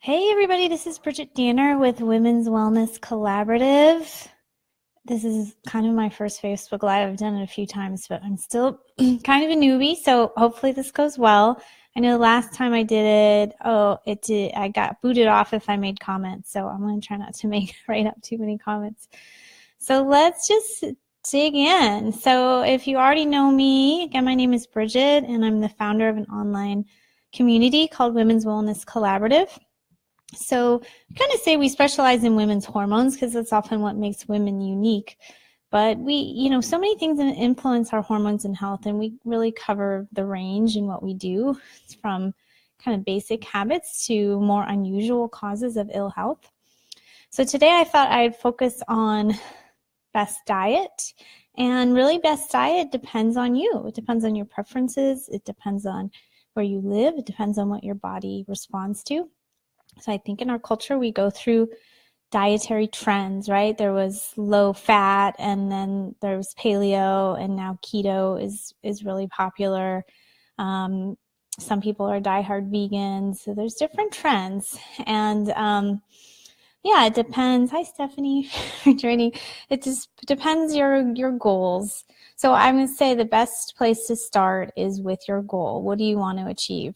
Hey everybody, this is Bridgit Danner with Women's Wellness Collaborative. This is kind of my first Facebook Live. I've done it a few times, but I'm still kind of a newbie, so hopefully this goes well. I know the last time I did it, I got booted off if I made comments, so I'm going to try not to write up too many comments. So let's just dig in. So if you already know me, again, my name is Bridgit, and I'm the founder of an online community called Women's Wellness Collaborative. So I kind of say we specialize in women's hormones because that's often what makes women unique. But so many things influence our hormones and health, and we really cover the range in what we do. It's from kind of basic habits to more unusual causes of ill health. So today I thought I'd focus on best diet. And really, best diet depends on you. It depends on your preferences. It depends on where you live. It depends on what your body responds to. So I think in our culture, we go through dietary trends, right? There was low fat, and then there was paleo, and now keto is really popular. Some people are diehard vegans. So there's different trends. And it depends. Hi, Stephanie, for joining. It just depends your goals. So I'm going to say the best place to start is with your goal. What do you want to achieve?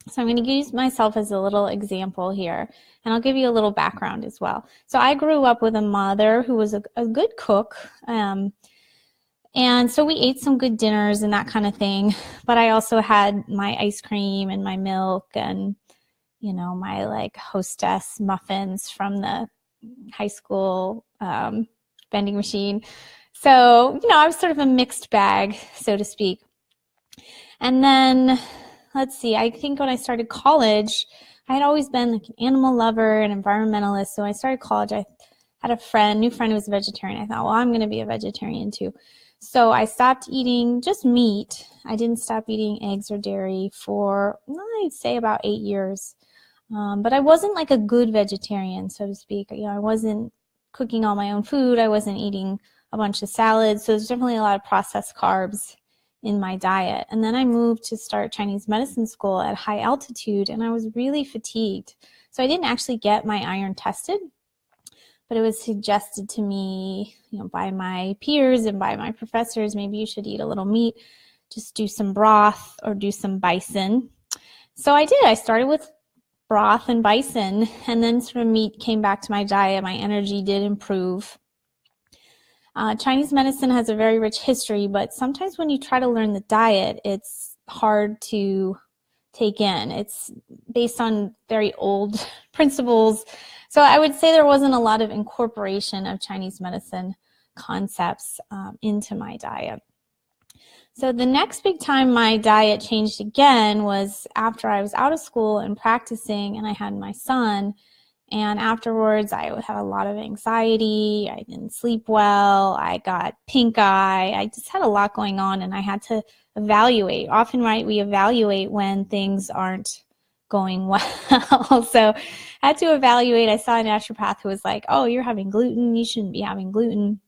So I'm going to use myself as a little example here, and I'll give you a little background as well. So I grew up with a mother who was a good cook, and so we ate some good dinners and that kind of thing, but I also had my ice cream and my milk and, my Hostess muffins from the high school vending machine. So, I was sort of a mixed bag, so to speak. And then let's see, I think when I started college, I had always been like an animal lover and environmentalist. So when I started college, I had a new friend who was a vegetarian. I thought, well, I'm going to be a vegetarian too. So I stopped eating just meat. I didn't stop eating eggs or dairy for, I'd say, about 8 years. But I wasn't like a good vegetarian, so to speak. I wasn't cooking all my own food. I wasn't eating a bunch of salads. So there's definitely a lot of processed carbs in my diet. And then I moved to start Chinese medicine school at high altitude, and I was really fatigued. So I didn't actually get my iron tested, but it was suggested to me, by my peers and by my professors, maybe you should eat a little meat, just do some broth or do some bison. So I did. I started with broth and bison, and then sort of meat came back to my diet. My energy did improve. Chinese medicine has a very rich history, but sometimes when you try to learn the diet, it's hard to take in. It's based on very old principles. So I would say there wasn't a lot of incorporation of Chinese medicine concepts into my diet. So the next big time my diet changed again was after I was out of school and practicing, and I had my son. And afterwards, I had a lot of anxiety. I didn't sleep well. I got pink eye. I just had a lot going on, and I had to evaluate. Often, right, we evaluate when things aren't going well. So I had to evaluate. I saw a naturopath who was like, oh, you're having gluten. You shouldn't be having gluten.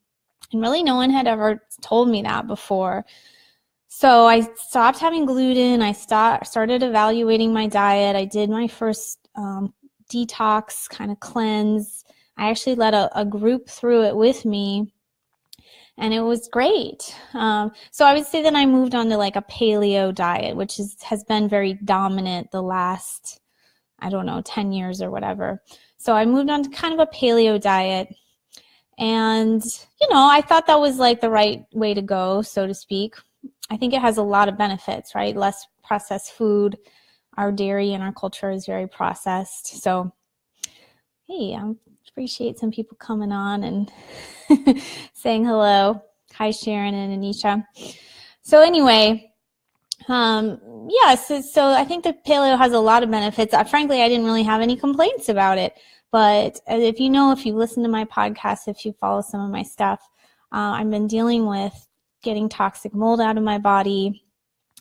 And really, no one had ever told me that before. So I stopped having gluten. I started evaluating my diet. I did my first detox kind of cleanse. I actually led a group through it with me, and it was great. So I would say that I moved on to like a paleo diet, which has been very dominant the last, 10 years or whatever. So I moved on to kind of a paleo diet, and I thought that was like the right way to go, so to speak. I think it has a lot of benefits, right? Less processed food. Our dairy in our culture is very processed. So, hey, I appreciate some people coming on and saying hello. Hi, Sharon and Anisha. So anyway, so I think the paleo has a lot of benefits. Frankly, I didn't really have any complaints about it. But if you listen to my podcast, if you follow some of my stuff, I've been dealing with getting toxic mold out of my body,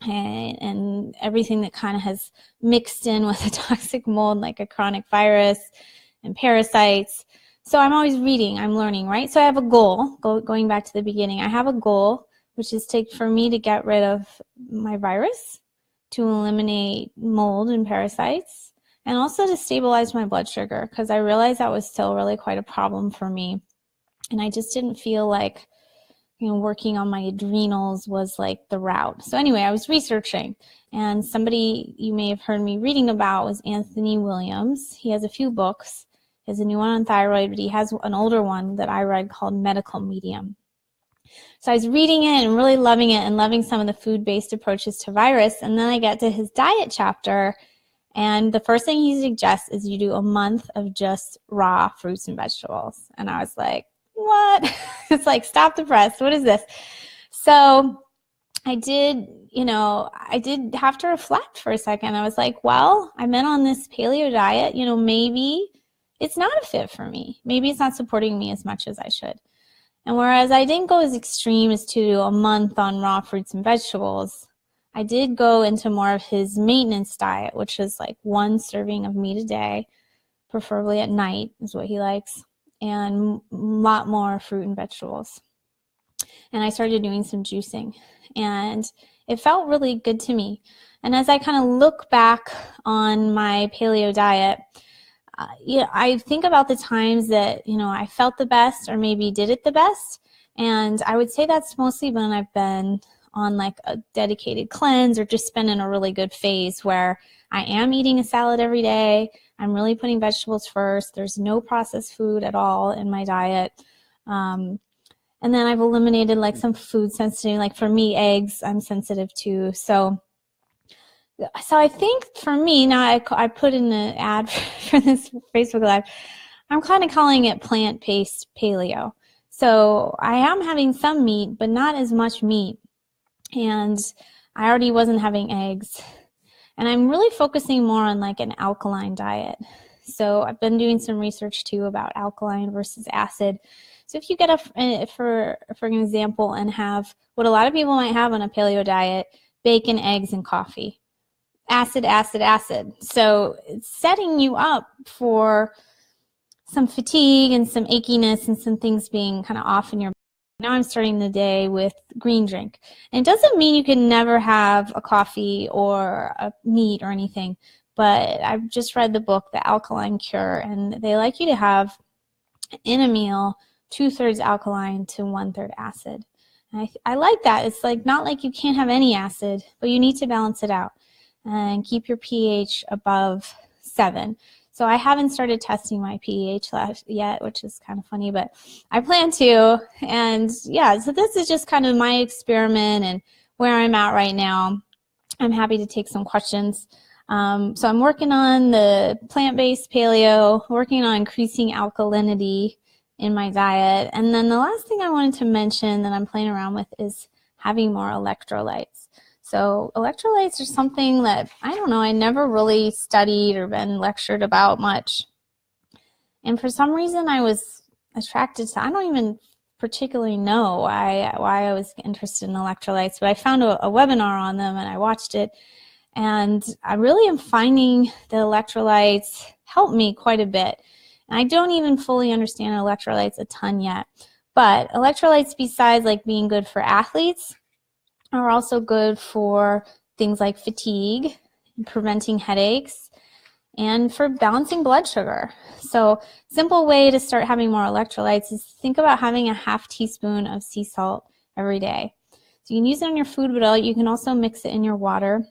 and everything that kind of has mixed in with a toxic mold, like a chronic virus and parasites. So I'm always reading, I'm learning, right? So I have a goal, going back to the beginning. I have a goal, which is for me to get rid of my virus, to eliminate mold and parasites, and also to stabilize my blood sugar, because I realized that was still really quite a problem for me. And I just didn't feel like, working on my adrenals was like the route. So anyway, I was researching, and somebody you may have heard me reading about was Anthony Williams. He has a few books. He has a new one on thyroid, but he has an older one that I read called Medical Medium. So I was reading it and really loving it and loving some of the food-based approaches to virus. And then I get to his diet chapter, and the first thing he suggests is you do a month of just raw fruits and vegetables. And I was like, what? It's like, stop the press. What is this? So I did have to reflect for a second. I was like, well, I've been on this paleo diet. Maybe it's not a fit for me. Maybe it's not supporting me as much as I should. And whereas I didn't go as extreme as to do a month on raw fruits and vegetables, I did go into more of his maintenance diet, which is like 1 serving of meat a day, preferably at night is what he likes, and a lot more fruit and vegetables. And I started doing some juicing, and it felt really good to me. And as I kind of look back on my paleo diet, I think about the times that, I felt the best or maybe did it the best. And I would say that's mostly when I've been on like a dedicated cleanse or just been in a really good phase where I am eating a salad every day. I'm really putting vegetables first. There's no processed food at all in my diet. And then I've eliminated like some food sensitive, like for me, eggs, I'm sensitive to. So I think for me, now I put in an ad for this Facebook Live, I'm kind of calling it plant-based paleo. So I am having some meat, but not as much meat. And I already wasn't having eggs. And I'm really focusing more on like an alkaline diet. So I've been doing some research too about alkaline versus acid. So if you get for an example, and have what a lot of people might have on a paleo diet, bacon, eggs, and coffee. Acid, acid, acid. So it's setting you up for some fatigue and some achiness and some things being kind of off in your body. Now I'm starting the day with green drink. And it doesn't mean you can never have a coffee or a meat or anything, but I've just read the book, The Alkaline Cure, and they like you to have in a meal 2/3 alkaline to 1/3 acid. And I like that. It's like not like you can't have any acid, but you need to balance it out and keep your pH above 7. So I haven't started testing my pH yet, which is kind of funny, but I plan to. And yeah, so this is just kind of my experiment and where I'm at right now. I'm happy to take some questions. So I'm working on the plant-based paleo, working on increasing alkalinity in my diet. And then the last thing I wanted to mention that I'm playing around with is having more electrolytes. So electrolytes are something that, I don't know, I never really studied or been lectured about much. And for some reason I was attracted to, I don't even particularly know why I was interested in electrolytes, but I found a webinar on them and I watched it. And I really am finding that electrolytes help me quite a bit. And I don't even fully understand electrolytes a ton yet. But electrolytes, besides like being good for athletes, are also good for things like fatigue, preventing headaches, and for balancing blood sugar. So simple way to start having more electrolytes is think about having a 1/2 teaspoon of sea salt every day. So you can use it on your food, but you can also mix it in your water.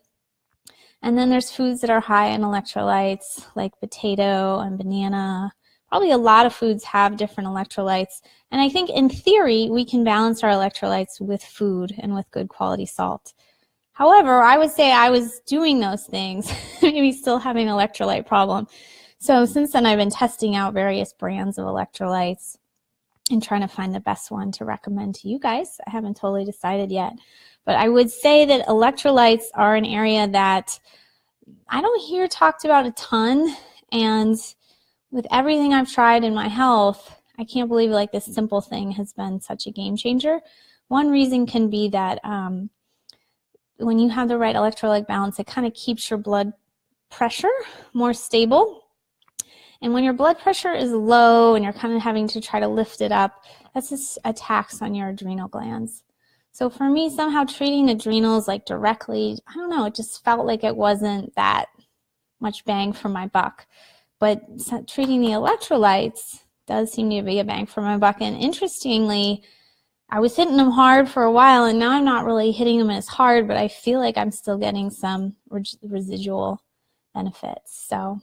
And then there's foods that are high in electrolytes like potato and banana. Probably a lot of foods have different electrolytes. And I think in theory, we can balance our electrolytes with food and with good quality salt. However, I would say I was doing those things, maybe still having an electrolyte problem. So since then, I've been testing out various brands of electrolytes and trying to find the best one to recommend to you guys. I haven't totally decided yet. But I would say that electrolytes are an area that I don't hear talked about a ton. And with everything I've tried in my health, I can't believe like this simple thing has been such a game changer. One reason can be that when you have the right electrolyte balance, it kind of keeps your blood pressure more stable. And when your blood pressure is low and you're kind of having to try to lift it up, that's just a tax on your adrenal glands. So for me, somehow treating adrenals like directly, I don't know, it just felt like it wasn't that much bang for my buck. But treating the electrolytes does seem to be a bang for my buck. And interestingly, I was hitting them hard for a while, and now I'm not really hitting them as hard, but I feel like I'm still getting some residual benefits. So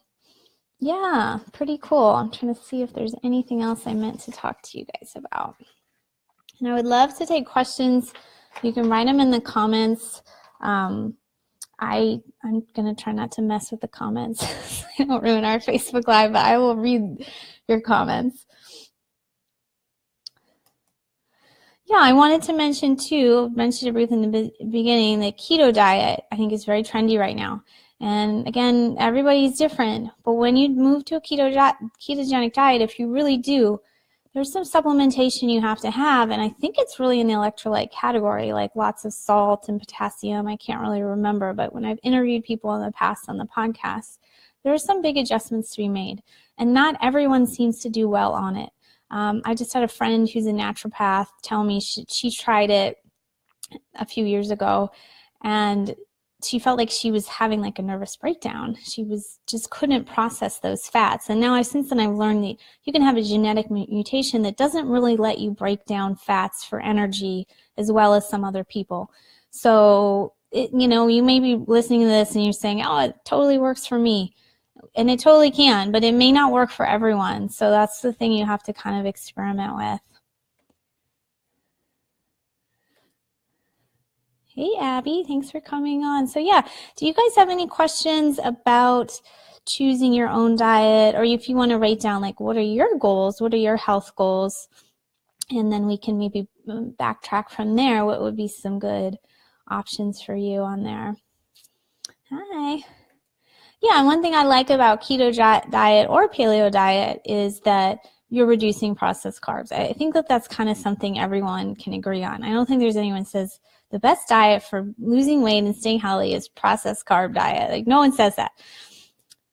yeah, pretty cool. I'm trying to see if there's anything else I meant to talk to you guys about. And I would love to take questions. You can write them in the comments. I'm going to try not to mess with the comments so I don't ruin our Facebook Live, but I will read your comments. Yeah, I wanted to mention too, mentioned to Ruth in the beginning, the keto diet I think is very trendy right now. And again, everybody's different, but when you move to a ketogenic diet, if you really do, there's some supplementation you have to have, and I think it's really in the electrolyte category, like lots of salt and potassium. I can't really remember, but when I've interviewed people in the past on the podcast, there are some big adjustments to be made, and not everyone seems to do well on it. I just had a friend who's a naturopath tell me she tried it a few years ago, and she felt like she was having like a nervous breakdown. She just couldn't process those fats. And now since then I've learned that you can have a genetic mutation that doesn't really let you break down fats for energy as well as some other people. So, you may be listening to this and you're saying, oh, it totally works for me. And it totally can, but it may not work for everyone. So that's the thing you have to kind of experiment with. Hey, Abby, thanks for coming on. So yeah, do you guys have any questions about choosing your own diet? Or if you want to write down, like, what are your goals? What are your health goals? And then we can maybe backtrack from there. What would be some good options for you on there? Hi. Yeah, and one thing I like about keto diet or paleo diet is that you're reducing processed carbs. I think that that's kind of something everyone can agree on. I don't think there's anyone who says the best diet for losing weight and staying healthy is processed carb diet. Like, no one says that.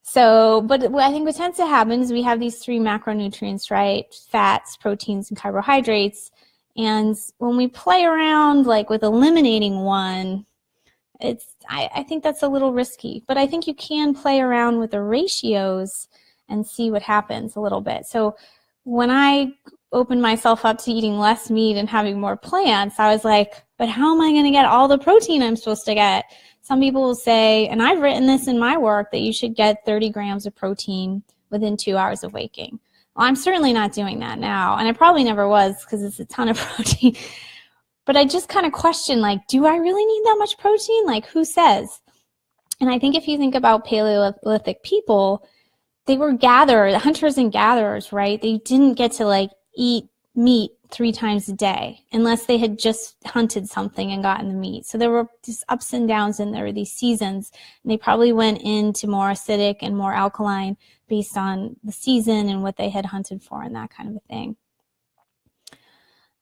So, but I think what tends to happen is we have these three macronutrients, right? Fats, proteins, and carbohydrates. And when we play around like with eliminating one, I think that's a little risky, but I think you can play around with the ratios and see what happens a little bit. So when I opened myself up to eating less meat and having more plants, I was like, but how am I going to get all the protein I'm supposed to get? Some people will say, and I've written this in my work, that you should get 30 grams of protein within 2 hours of waking. Well, I'm certainly not doing that now, and I probably never was because it's a ton of protein. But I just kind of question, like, do I really need that much protein? Like, who says? And I think if you think about Paleolithic people, they were hunters and gatherers, right? They didn't get to like eat meat 3 times a day unless they had just hunted something and gotten the meat. So there were just ups and downs, and there were these seasons, and they probably went into more acidic and more alkaline based on the season and what they had hunted for and that kind of a thing.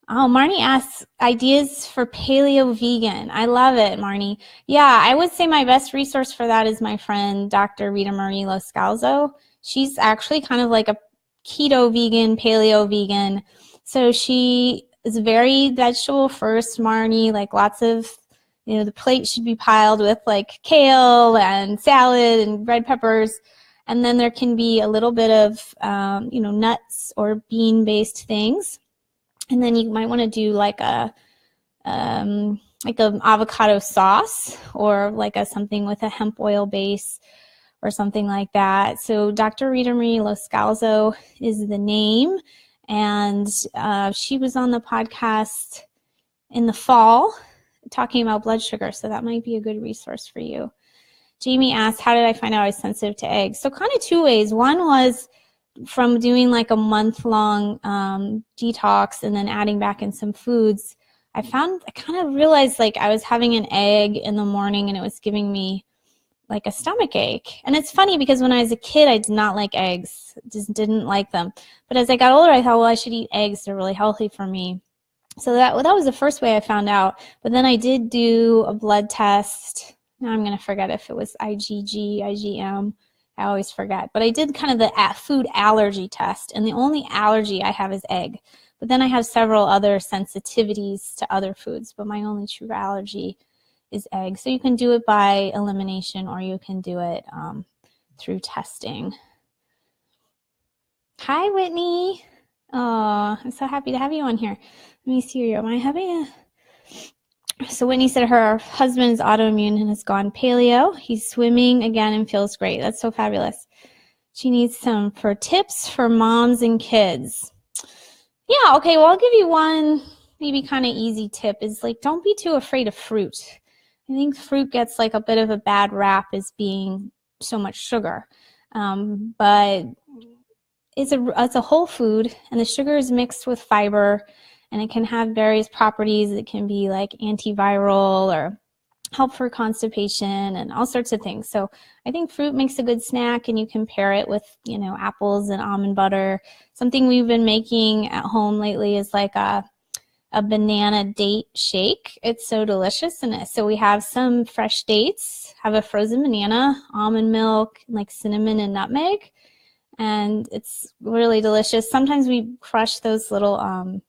Oh, Marnie asks, ideas for paleo vegan. I love it, Marnie. Yeah, I would say my best resource for that is my friend, Dr. Rita Marie Loscalzo. She's actually kind of like a keto vegan, paleo vegan. So she is very vegetable first, Marnie, like lots of, the plate should be piled with like kale and salad and red peppers. And then there can be a little bit of, nuts or bean-based things. And then you might want to do like an avocado sauce, or like something with a hemp oil base or something like that. So Dr. Rita Marie Loscalzo is the name, and she was on the podcast in the fall talking about blood sugar, so that might be a good resource for you. Jamie asked, how did I find out I was sensitive to eggs? So kind of 2 ways. One was from doing like a month-long detox and then adding back in some foods. I kind of realized like I was having an egg in the morning and it was giving me like a stomach ache. And it's funny because when I was a kid, I did not like eggs, just didn't like them. But as I got older, I thought, well, I should eat eggs. They're really healthy for me. So that was the first way I found out. But then I did do a blood test. Now I'm going to forget if it was IgG, IgM. I always forget. But I did kind of the food allergy test, and the only allergy I have is egg. But then I have several other sensitivities to other foods, but my only true allergy is egg. So you can do it by elimination, or you can do it through testing. Hi, Whitney. Oh, I'm so happy to have you on here. Let me see you. Am I having a... So Whitney said her husband is autoimmune and has gone paleo. He's swimming again and feels great. That's so fabulous. She needs some for tips for moms and kids. Yeah, okay, well, I'll give you one maybe kind of easy tip is like, don't be too afraid of fruit. I think fruit gets like a bit of a bad rap as being so much sugar. But it's a whole food, and the sugar is mixed with fiber, and it can have various properties. It can be like antiviral or help for constipation and all sorts of things. So I think fruit makes a good snack, and you can pair it with, you know, apples and almond butter. Something we've been making at home lately is like a banana date shake. It's so delicious. And so we have some fresh dates, have a frozen banana, almond milk, like cinnamon and nutmeg. And it's really delicious. Sometimes we crush those little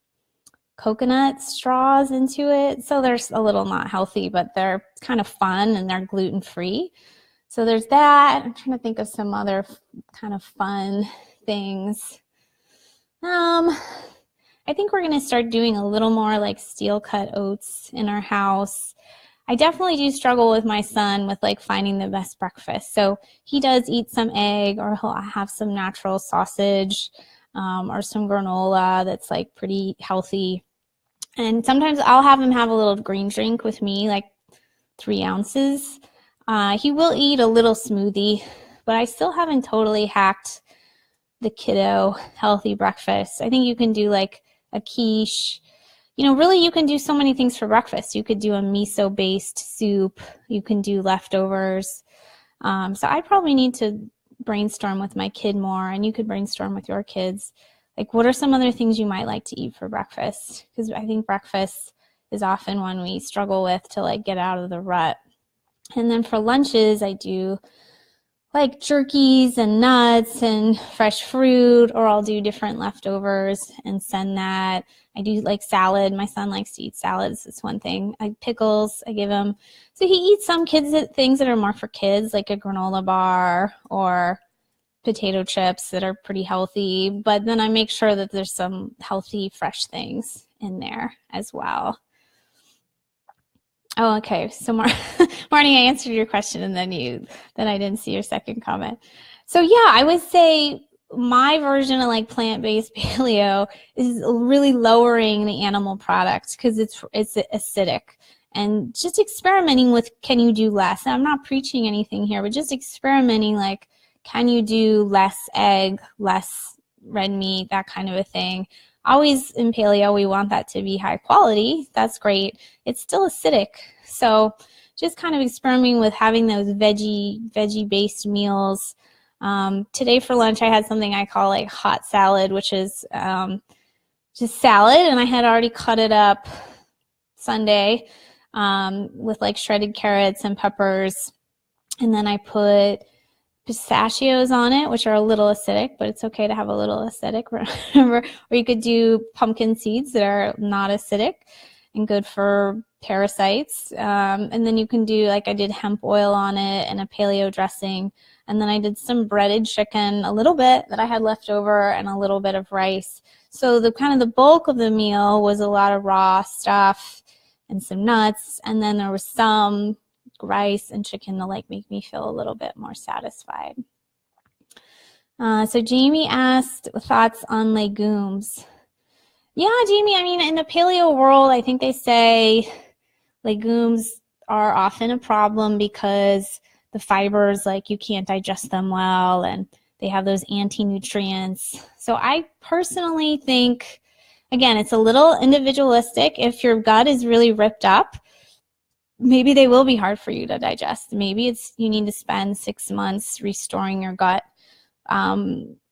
coconut straws into it. So they're a little not healthy, but they're kind of fun and they're gluten-free. So there's that. I'm trying to think of some other kind of fun things. I think we're going to start doing a little more like steel cut oats in our house. I definitely do struggle with my son with like finding the best breakfast. So he does eat some egg, or he'll have some natural sausage or some granola that's like pretty healthy. And sometimes I'll have him have a little green drink with me, like 3 ounces. He will eat a little smoothie, but I still haven't totally hacked the kiddo healthy breakfast. I think you can do like a quiche. You know, really you can do so many things for breakfast. You could do a miso-based soup. You can do leftovers. So I probably need to brainstorm with my kid more, and you could brainstorm with your kids. Like, what are some other things you might like to eat for breakfast? Because I think breakfast is often one we struggle with to like get out of the rut. And then for lunches, I do like jerkies and nuts and fresh fruit, or I'll do different leftovers and send that. I do like salad. My son likes to eat salads. It's one thing. Pickles, I give him. So he eats some things that are more for kids, like a granola bar or potato chips that are pretty healthy. But then I make sure that there's some healthy, fresh things in there as well. Oh, okay. So Marnie, I answered your question, and then I didn't see your second comment. So yeah, I would say my version of like plant-based paleo is really lowering the animal product because it's acidic, and just experimenting with, can you do less? And I'm not preaching anything here, but just experimenting, like, can you do less egg, less red meat, that kind of a thing. Always in paleo, we want that to be high quality. That's great. It's still acidic. So just kind of experimenting with having those veggie-based meals. Today for lunch, I had something I call like hot salad, which is just salad. And I had already cut it up Sunday with like shredded carrots and peppers. And then I put pistachios on it, which are a little acidic, but it's okay to have a little acidic, remember. Or you could do pumpkin seeds that are not acidic and good for parasites. And then you can do, like I did hemp oil on it and a paleo dressing. And then I did some breaded chicken, a little bit that I had left over, and a little bit of rice. So the kind of the bulk of the meal was a lot of raw stuff and some nuts. And then there was some rice and chicken to like make me feel a little bit more satisfied. So Jamie asked thoughts on legumes. Yeah, Jamie, I mean, in the paleo world, I think they say legumes are often a problem because the fibers, like, you can't digest them well, and they have those anti-nutrients. So I personally think, again, it's a little individualistic. If your gut is really ripped up, maybe they will be hard for you to digest. Maybe you need to spend 6 months restoring your gut.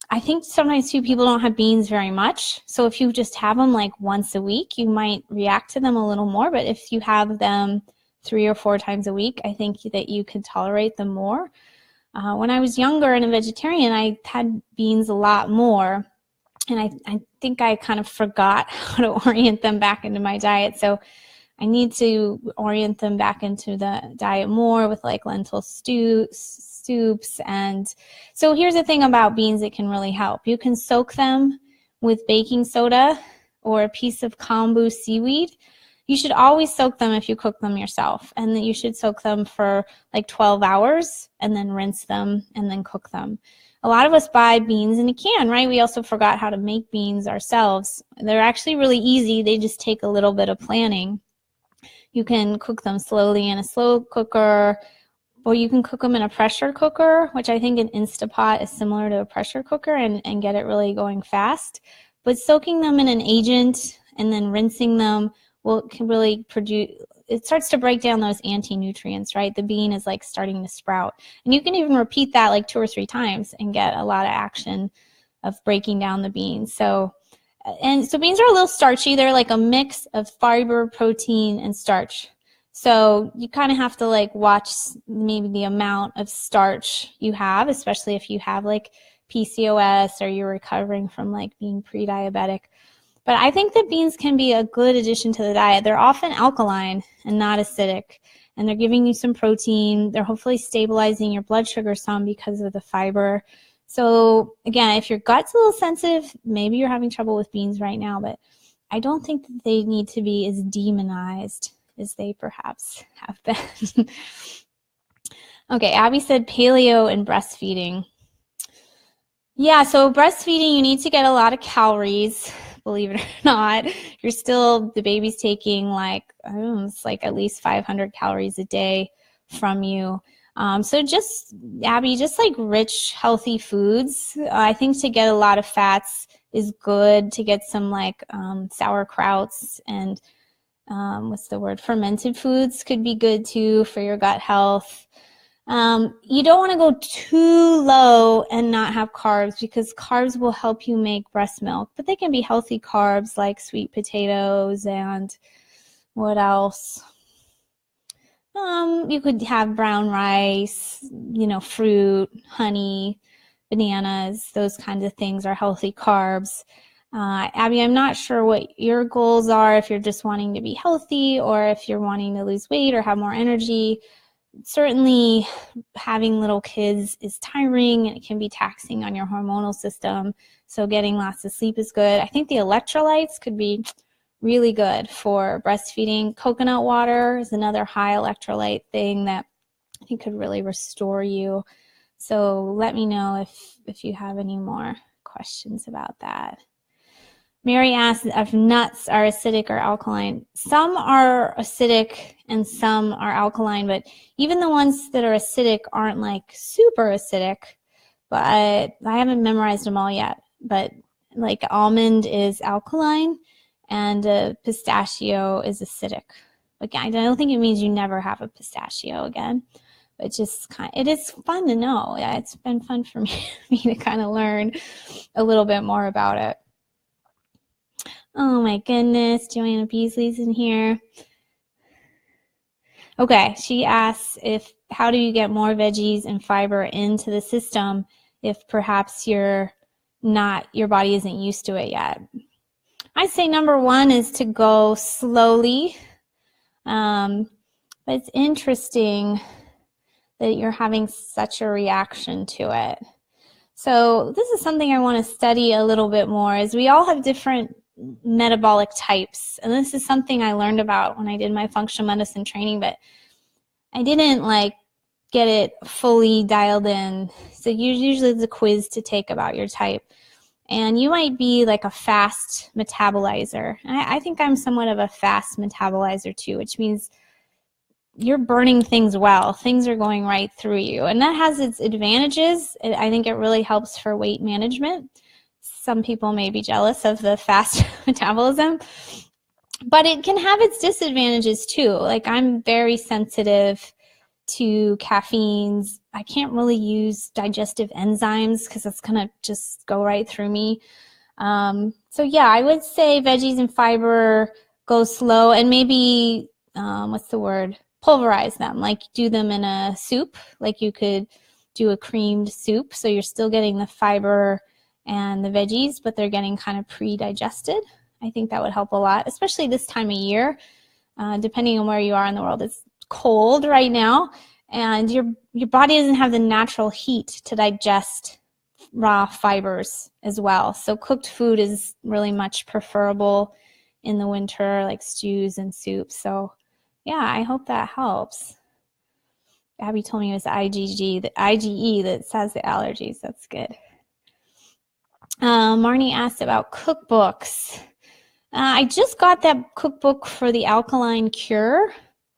I think sometimes too, people don't have beans very much. So if you just have them like once a week, you might react to them a little more. But if you have them 3 or 4 times a week, I think that you can tolerate them more. When I was younger and a vegetarian, I had beans a lot more. And I think I kind of forgot how to orient them back into my diet. So I need to orient them back into the diet more with like lentil stews soups. And so here's the thing about beans that can really help. You can soak them with baking soda or a piece of kombu seaweed. You should always soak them if you cook them yourself, and then you should soak them for like 12 hours and then rinse them and then cook them. A lot of us buy beans in a can, right? We also forgot how to make beans ourselves. They're actually really easy. They just take a little bit of planning. You can cook them slowly in a slow cooker, or you can cook them in a pressure cooker, which I think an Instapot is similar to a pressure cooker, and get it really going fast. But soaking them in an agent and then rinsing them can really produce, it starts to break down those anti-nutrients, right? The bean is like starting to sprout. And you can even repeat that like 2 or 3 times and get a lot of action of breaking down the beans. So beans are a little starchy. They're like a mix of fiber, protein, and starch. So you kind of have to like watch maybe the amount of starch you have, especially if you have like PCOS or you're recovering from like being pre-diabetic. But I think that beans can be a good addition to the diet. They're often alkaline and not acidic, and they're giving you some protein. They're hopefully stabilizing your blood sugar some because of the fiber. So again, if your gut's a little sensitive, maybe you're having trouble with beans right now, but I don't think that they need to be as demonized as they perhaps have been. Okay, Abby said paleo and breastfeeding. Yeah, so breastfeeding, you need to get a lot of calories. Believe it or not, the baby's taking like, it's like at least 500 calories a day from you. So Abby, just like rich, healthy foods. I think to get a lot of fats is good. To get some like sauerkrauts and fermented foods could be good too for your gut health. You don't want to go too low and not have carbs, because carbs will help you make breast milk, but they can be healthy carbs like sweet potatoes and what else? You could have brown rice, fruit, honey, bananas, those kinds of things are healthy carbs. Abby, I'm not sure what your goals are, if you're just wanting to be healthy or if you're wanting to lose weight or have more energy. Certainly having little kids is tiring and it can be taxing on your hormonal system. So getting lots of sleep is good. I think the electrolytes could be really good for breastfeeding. Coconut water is another high electrolyte thing that I think could really restore you. So let me know if you have any more questions about that. Mary asked if nuts are acidic or alkaline. Some are acidic and some are alkaline, but even the ones that are acidic aren't like super acidic. But I haven't memorized them all yet. But like almond is alkaline and pistachio is acidic. Again, I don't think it means you never have a pistachio again. But it is fun to know. Yeah, it's been fun for me to kind of learn a little bit more about it. Oh my goodness, Joanna Beasley's in here. Okay, she asks how do you get more veggies and fiber into the system if perhaps your body isn't used to it yet? I'd say number one is to go slowly. But it's interesting that you're having such a reaction to it. So this is something I want to study a little bit more, as we all have different metabolic types, and this is something I learned about when I did my functional medicine training, but I didn't get it fully dialed in. So usually there's a quiz to take about your type, and you might be like a fast metabolizer. And I think I'm somewhat of a fast metabolizer too, which means you're burning things well. Things are going right through you, and that has its advantages. I think it really helps for weight management. Some people may be jealous of the fast metabolism, but it can have its disadvantages too. Like, I'm very sensitive to caffeines. I can't really use digestive enzymes because it's going to just go right through me. So yeah, I would say veggies and fiber, go slow, and maybe, pulverize them. Like, do them in a soup. Like, you could do a creamed soup, so you're still getting the fiber and the veggies, but they're getting kind of pre-digested. I think that would help a lot, especially this time of year. Depending on where you are in the world, it's cold right now, And your body doesn't have the natural heat to digest raw fibers as well. So cooked food is really much preferable in the winter, like stews and soups. So yeah, I hope that helps. Abby told me it was IgE that says the allergies. That's good. Marnie asked about cookbooks. I just got that cookbook for the alkaline cure.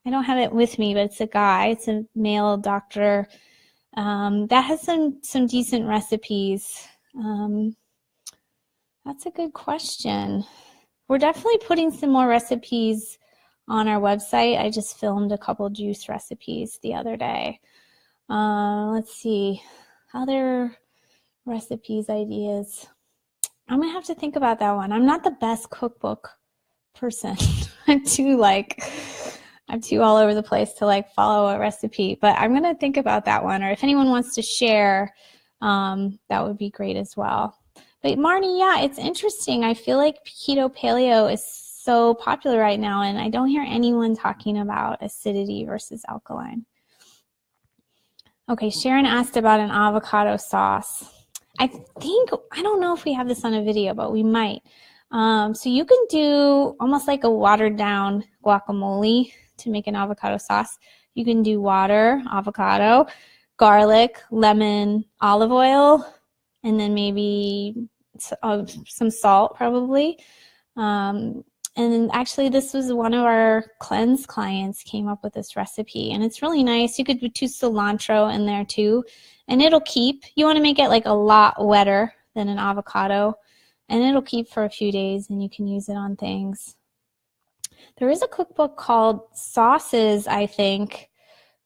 I don't have it with me, but it's a guy. It's a male doctor that has some decent recipes. That's a good question. We're definitely putting some more recipes on our website. I just filmed a couple juice recipes the other day. Let's see. Other recipes, ideas. I'm going to have to think about that one. I'm not the best cookbook person. I'm too all over the place to follow a recipe, but I'm going to think about that one. Or if anyone wants to share, that would be great as well. But Marnie, yeah, it's interesting. I feel like keto paleo is so popular right now, and I don't hear anyone talking about acidity versus alkaline. Okay, Sharon asked about an avocado sauce. I don't know if we have this on a video, but we might. So you can do almost like a watered down guacamole to make an avocado sauce. You can do water, avocado, garlic, lemon, olive oil, and then maybe some salt probably. And actually this was one of our cleanse clients came up with this recipe, and it's really nice. You could do cilantro in there too, and it'll keep. You want to make it a lot wetter than an avocado, and it'll keep for a few days, and you can use it on things. There is a cookbook called Sauces, I think,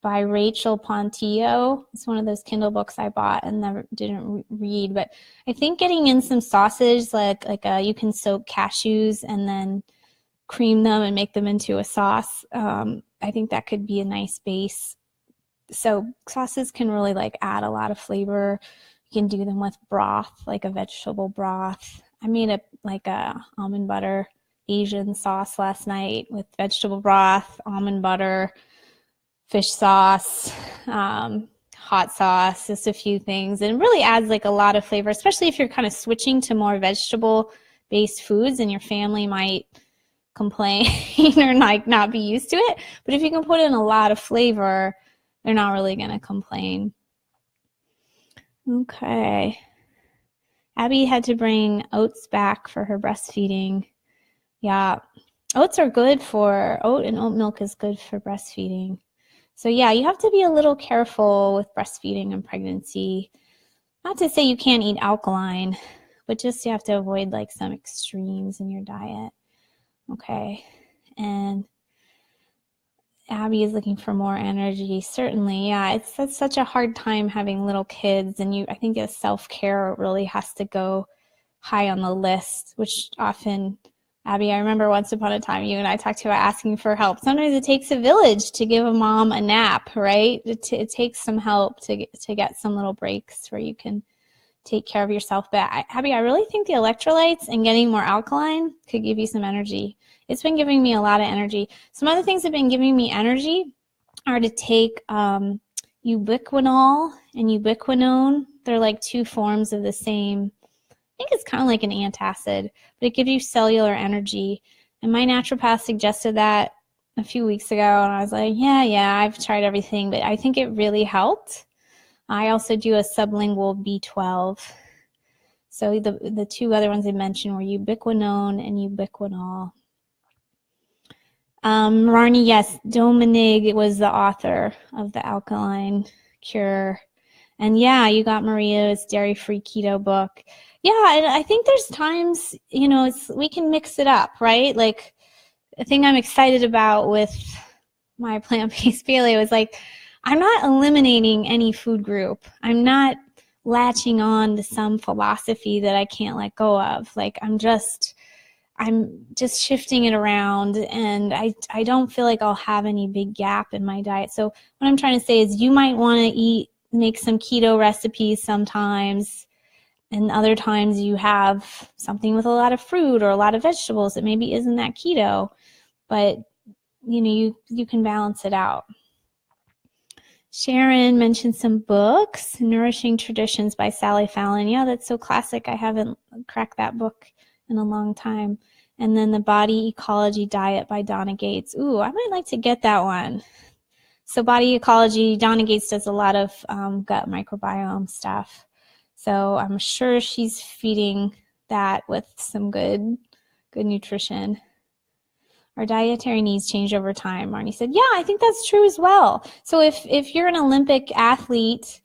by Rachel Pontillo. It's one of those Kindle books I bought and never didn't read, but I think getting in some sauces, you can soak cashews and then cream them and make them into a sauce. I think that could be a nice base. So sauces can really add a lot of flavor. You can do them with broth, like a vegetable broth. I made a almond butter Asian sauce last night with vegetable broth, almond butter, fish sauce, hot sauce, just a few things. And it really adds a lot of flavor, especially if you're kind of switching to more vegetable-based foods and your family might complain or not be used to it. But if you can put in a lot of flavor, they're not really going to complain. Okay. Abby had to bring oats back for her breastfeeding. Yeah, oat and oat milk is good for breastfeeding. So yeah, you have to be a little careful with breastfeeding and pregnancy. Not to say you can't eat alkaline, but just you have to avoid some extremes in your diet. Okay, and Abby is looking for more energy. Certainly, yeah, that's such a hard time having little kids, and I think self-care really has to go high on the list, which often, Abby, I remember once upon a time you and I talked about asking for help. Sometimes it takes a village to give a mom a nap, right? It takes some help to get some little breaks where you can take care of yourself. But Abby, I really think the electrolytes and getting more alkaline could give you some energy. It's been giving me a lot of energy. Some other things that have been giving me energy are to take ubiquinol and ubiquinone. They're two forms of the same. I think it's kind of like an antacid, but it gives you cellular energy. And my naturopath suggested that a few weeks ago, and I was like, yeah, I've tried everything, but I think it really helped. I also do a sublingual B12. So the two other ones I mentioned were ubiquinone and ubiquinol. Marnie, yes, Dominic was the author of the Alkaline Cure. And yeah, you got Maria's dairy-free keto book. Yeah, and I think there's times, we can mix it up, right? The thing I'm excited about with my plant-based paleo is I'm not eliminating any food group. I'm not latching on to some philosophy that I can't let go of. I'm just shifting it around, and I don't feel like I'll have any big gap in my diet. So what I'm trying to say is you might want to make some keto recipes sometimes, and other times you have something with a lot of fruit or a lot of vegetables that maybe isn't that keto, but you can balance it out. Sharon mentioned some books. Nourishing Traditions by Sally Fallon. Yeah, that's so classic. I haven't cracked that book in a long time. And then The Body Ecology Diet by Donna Gates. Ooh, I might like to get that one. So Body Ecology, Donna Gates does a lot of gut microbiome stuff. So I'm sure she's feeding that with some good nutrition. Our dietary needs change over time. Marnie said, yeah, I think that's true as well. So if you're an Olympic athlete,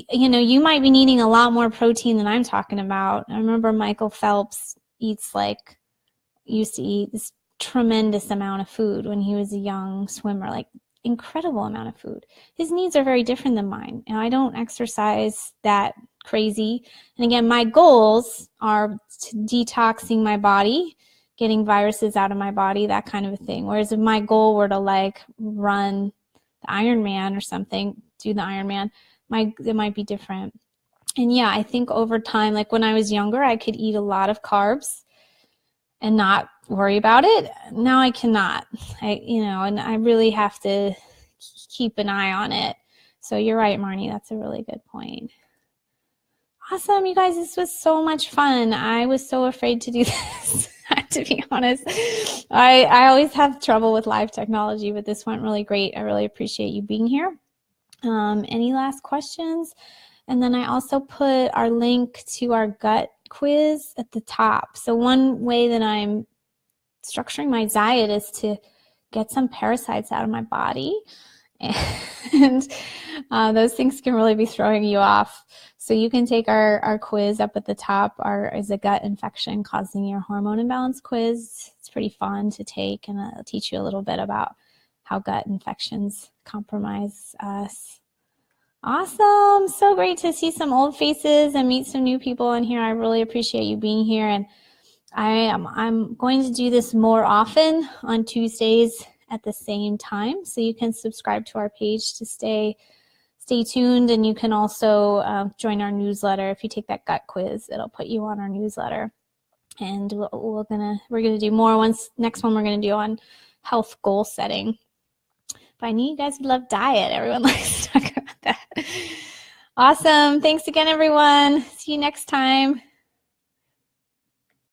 you know, you might be needing a lot more protein than I'm talking about. I remember Michael Phelps used to eat this tremendous amount of food when he was a young swimmer, like incredible amount of food. His needs are very different than mine. And I don't exercise that crazy. And again, my goals are detoxing my body, getting viruses out of my body, that kind of a thing. Whereas if my goal were to like run the Ironman or something, do the Ironman, it might be different. And yeah, I think over time, like when I was younger, I could eat a lot of carbs and not worry about it. Now I cannot, and I really have to keep an eye on it. So you're right, Marnie, that's a really good point. Awesome, you guys, this was so much fun. I was so afraid to do this, to be honest. I always have trouble with live technology, but this went really great. I really appreciate you being here. Any last questions? And then I also put our link to our gut quiz at the top. So one way that I'm structuring my diet is to get some parasites out of my body. And those things can really be throwing you off. So you can take our quiz up at the top. Is a gut infection causing your hormone imbalance quiz. It's pretty fun to take, and it'll teach you a little bit about how gut infections compromise us. Awesome. So great to see some old faces and meet some new people in here. I really appreciate you being here. And I'm going to do this more often on Tuesdays at the same time. So you can subscribe to our page to stay tuned. And you can also join our newsletter. If you take that gut quiz, it'll put you on our newsletter. And we're gonna do more. Next one we're gonna do on health goal setting. But I knew you guys would love diet. Everyone likes to talk about that. Awesome. Thanks again, everyone. See you next time.